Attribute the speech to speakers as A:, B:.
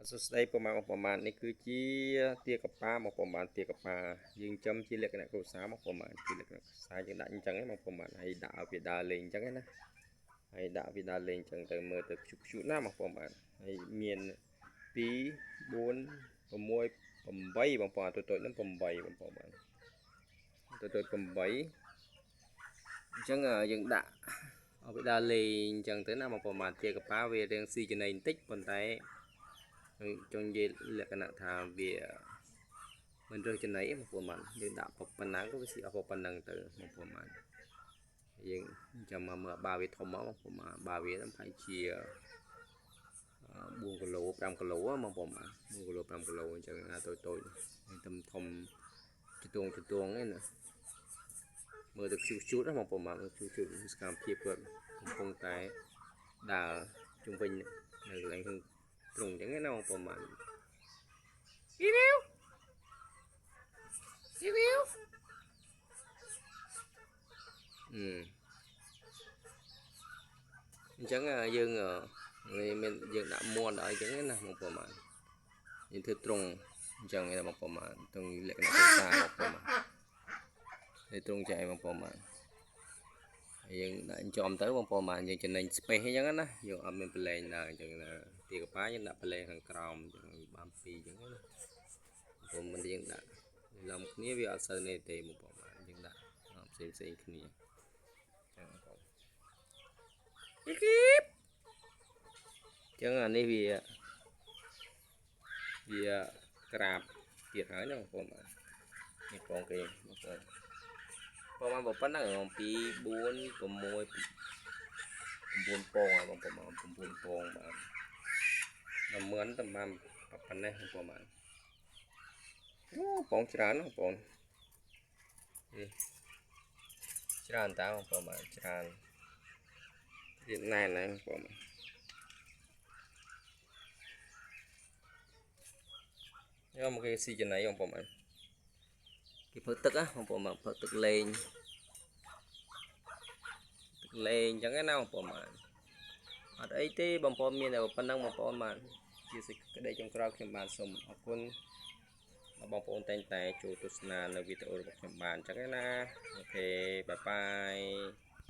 A: សួស្តីប្រមាណនេះគឺជាទាកប៉ាមកប្រមាណទាកប៉ាយើងចំជាលក្ខណៈគ្រួសារមកប្រមាណជាលក្ខណៈខ្សែយើងដាក់អញ្ចឹងមកប្រមាណហើយដាក់ឲ្យវាដើរលេងអញ្ចឹងណាហើយដាក់វាដើរលេងអញ្ចឹងទៅមើលទៅខ្ជុកណាមកប្រមាណហើយមាន2 4 6 8បងប្អូនតូចៗហ្នឹង8បងប្អូនតូចៗ8អញ្ចឹងយើងដាក់ឲ្យវាដើរលេងអញ្ចឹងទៅណាមកប្រមាណទាកប៉ាវារៀងស៊ីចំណីបន្តិចប៉ុន្តែចង់និយាយលក្ខណៈថាវាមិនរើសចំណីឯងបងប្អូនបានយើងដាក់ប៉ុណ្ណាក៏វាស៊ីអស់ប៉ុណ្ណឹងទៅបងប្អូនបានយើងចាំមកមើលបាវាធំមកបងប្អូនបានបាវាហ្នឹងប្រហែលជា4គីឡូ5គីឡូបងប្អូនបាន4គីឡូ5គីឡូអញ្ចឹងណាតូចធំជទងឯណាមើលទៅជូតណាបងប្អូនបានជូតសកម្មភាពគាត់កំពុងតែដើរជុំវិញនៅកន្លែងត្រង់អញ្ចឹងណាបងប្អូនបានអ៊ីវីវអញ្ចឹងយើងមានយើងដាក់មន់ដល់អញ្ចឹងណាបងប្អូនបានយើងធ្វើត្រង់អញ្ចឹងណាបងប្អូនបានត្រង់លក្ខណៈភាសាបងប្អូនបានហើយត្រង់ចែកបងប្អូនបានយើងដាក់ចំទៅបងប្អូនបានយើងចំណេញ space អញ្ចឹងណាយើងអត់មានប្រឡែងដែរអញ្ចឹងណាទាកប៉ាយើងដាក់ប្រឡែងខាងក្រោមអញ្ចឹងបាន2អញ្ចឹងណាបងប្អូនមិនយើងដាក់ឡំគ្នាវាអត់សូវនេះទេបងប្អូនបានយើងដាក់ផ្សេងគ្នាចឹងបងប្អូនអញ្ចឹងអានេះវាក្រាបទៀតហើយណាបងប្អូនបាទនេះបងគេបងប្អូនប៉ុណ្ណឹង2 4 6 9 ពងហើយបងប្អូនបាទ9ពងបាទដល់មឿនតែបានប៉ុណ្ណេះបងប្អូនបាទអូពងច្រើនណាបងប្អូនច្រើនតើបងប្អូនបាទច្រើនទៀតណែនហ្នឹងបងប្អូនយកមកគេស៊ីចំណីបងប្អូនបាទគេធ្វើទឹកណាបងប្អូនបាទធ្វើទឹកលេងអញ្ចឹងណាបងប្អូនបាទអត់អីទេបងប្អូនមានតែប៉ុណ្ណឹងបងប្អូនបាទជាសេចក្តីចុងក្រោយខ្ញុំបាទសូមអរគុណបងប្អូនតែងតែចូលទស្សនានៅវីដេអូរបស់ខ្ញុំបាទអញ្ចឹងណាអូខេបាយបាយ